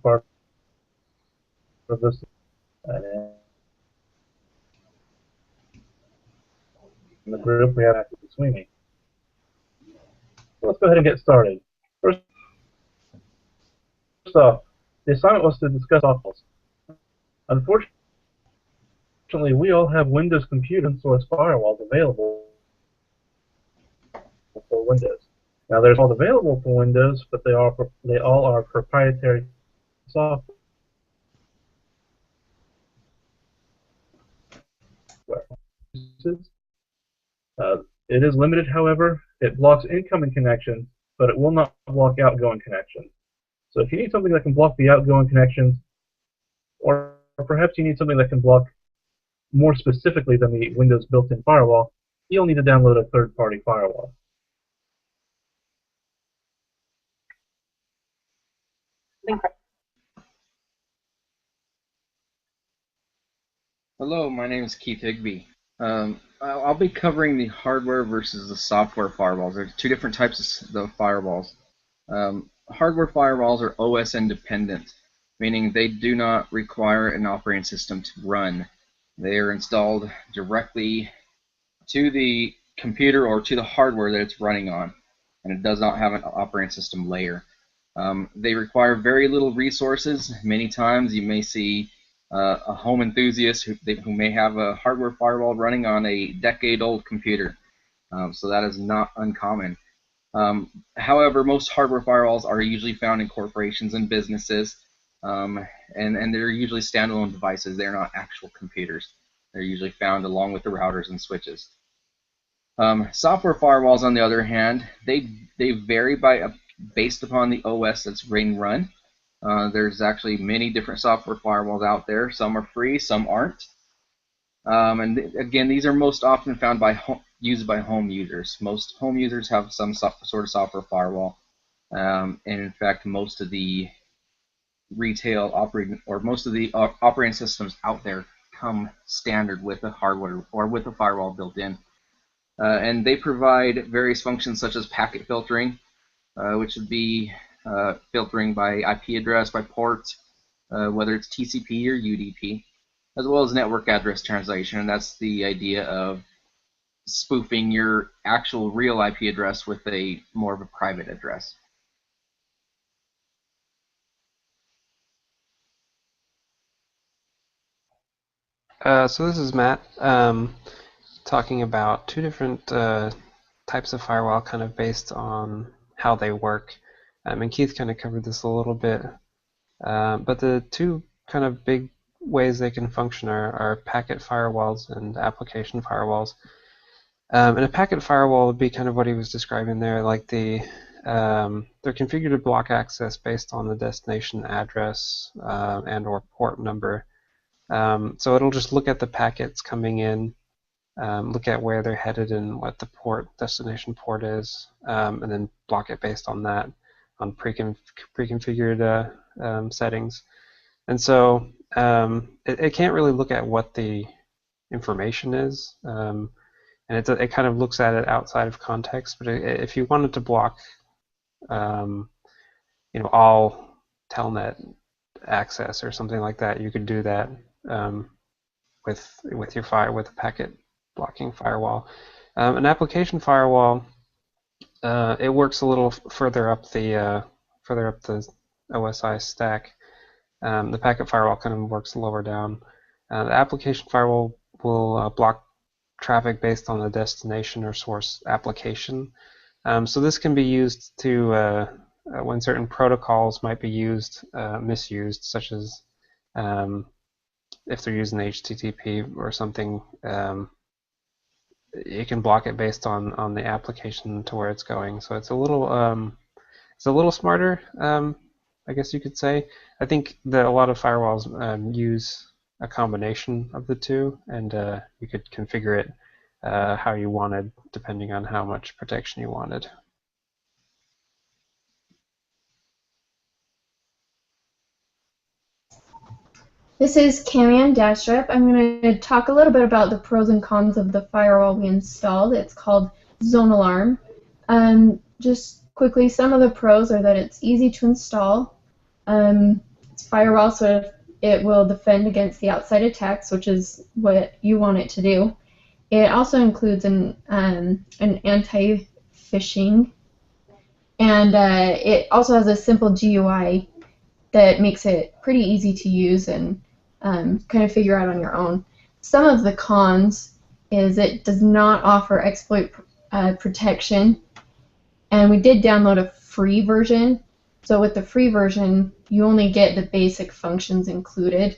part of this. In the group, we have Active Sweeney. So let's go ahead and get started. First off, the assignment was to discuss softballs. Unfortunately, we all have Windows computer and source firewalls available for Windows. Now, there's all available for Windows, but they all are proprietary software. It is limited, however. It blocks incoming connections, but it will not block outgoing connections. So if you need something that can block the outgoing connections, or perhaps you need something that can block more specifically than the Windows built-in firewall, you'll need to download a third-party firewall. Hello, my name is Keith Higby. I'll be covering the hardware versus the software firewalls. There's two different types of the firewalls. Hardware firewalls are OS independent, meaning they do not require an operating system to run. They are installed directly to the computer or to the hardware that it's running on, and it does not have an operating system layer. They require very little resources. Many times you may see a home enthusiast who may have a hardware firewall running on a decade-old computer. So that is not uncommon. However, most hardware firewalls are usually found in corporations and businesses, and they're usually standalone devices. They're not actual computers. They're usually found along with the routers and switches. Software firewalls, on the other hand, they vary based upon the OS that's being run. There's actually many different software firewalls out there. Some are free, some aren't. And again, these are most often found used by home users. Most home users have some sort of software firewall. And in fact, most of the retail operating, or most of the operating systems out there come standard with a hardware or with a firewall built in. And they provide various functions such as packet filtering, which would be filtering by IP address, by port, whether it's TCP or UDP, as well as network address translation. And that's the idea of spoofing your actual real IP address with a more of a private address. So this is Matt, talking about two different types of firewall, kind of based on how they work. And Keith kind of covered this a little bit, but the two kind of big ways they can function are packet firewalls and application firewalls. And a packet firewall would be kind of what he was describing there, like they're configured to block access based on the destination address and or port number. So it'll just look at the packets coming in, look at where they're headed and what the destination port is, and then block it based on that, on pre-configured settings. And so it can't really look at what the information is, and it kind of looks at it outside of context. But if you wanted to block, all telnet access or something like that, you could do that with a packet blocking firewall. An application firewall, it works a little further up the OSI stack. The packet firewall kind of works lower down. The application firewall will block traffic based on the destination or source application. So this can be used to when certain protocols might be misused, such as if they're using HTTP or something, you can block it based on the application to where it's going. So it's a little smarter, I guess you could say. I think that a lot of firewalls use a combination of the two, and you could configure it how you wanted, depending on how much protection you wanted. This is Camian Dastrup. I'm going to talk a little bit about the pros and cons of the firewall we installed. It's called Zone Alarm. Just quickly, some of the pros are that it's easy to install. It's firewall, so it will defend against the outside attacks, which is what you want it to do. It also includes an anti-phishing, and it also has a simple GUI that makes it pretty easy to use and kind of figure out on your own. Some of the cons is it does not offer exploit protection, and we did download a free version. So with the free version, you only get the basic functions included.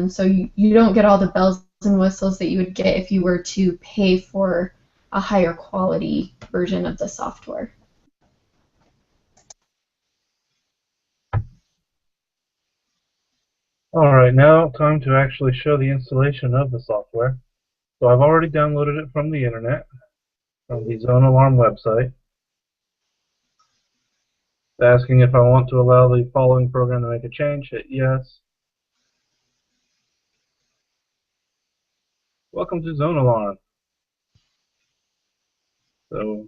So you don't get all the bells and whistles that you would get if you were to pay for a higher quality version of the software. Alright, now time to actually show the installation of the software. So I've already downloaded it from the internet, from the Zone Alarm website. It's asking if I want to allow the following program to make a change. Hit yes. Welcome to Zone Alarm. So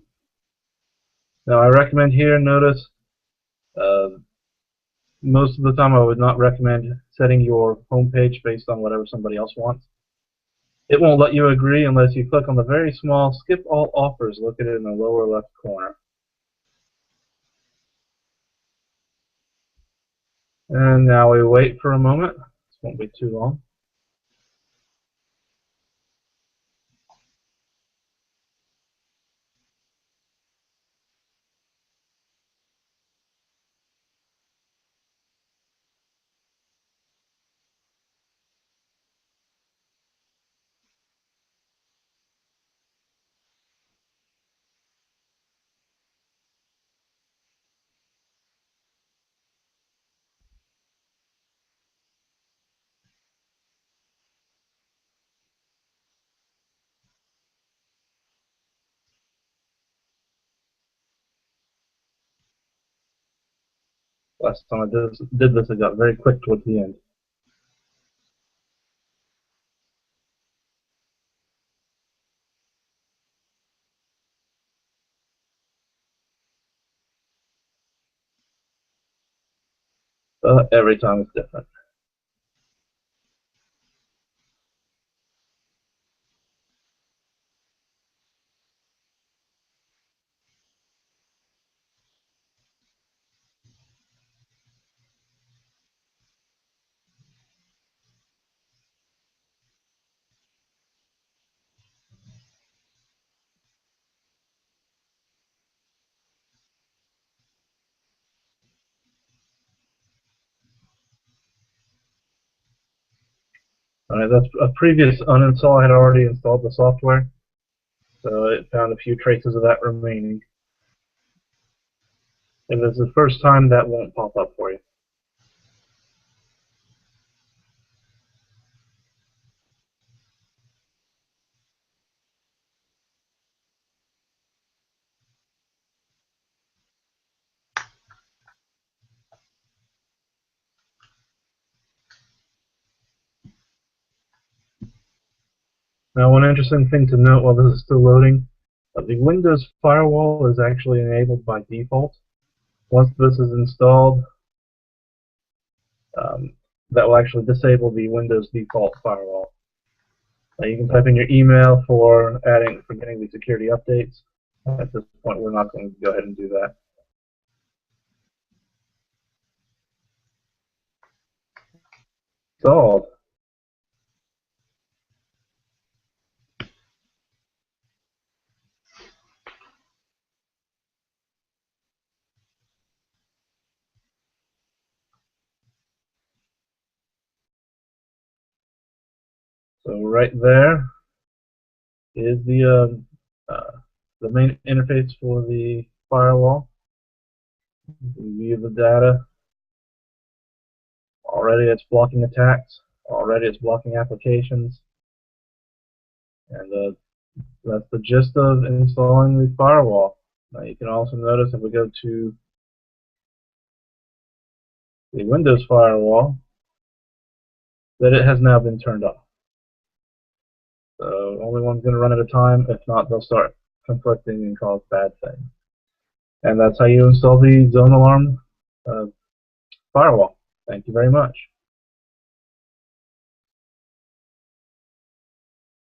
now I recommend here, notice most of the time I would not recommend setting your home page based on whatever somebody else wants. It won't let you agree unless you click on the very small skip all offers located in the lower left corner. And now we wait for a moment. This won't be too long. Last time I did this, it got very quick towards the end. Every time it's different. Alright, that's a previous uninstall. I had already installed the software, so it found a few traces of that remaining. If it's the first time, that won't pop up for you. Now, one interesting thing to note while this is still loading, the Windows firewall is actually enabled by default. Once this is installed, that will actually disable the Windows default firewall. You can type in your email for getting the security updates. At this point, we're not going to go ahead and do that. Installed. So right there is the main interface for the firewall. You view the data. Already it's blocking attacks. Already it's blocking applications. And that's the gist of installing the firewall. Now you can also notice if we go to the Windows firewall that it has now been turned off. So only one's going to run at a time. If not, they'll start conflicting and cause bad things. And that's how you install the Zone Alarm firewall. Thank you very much.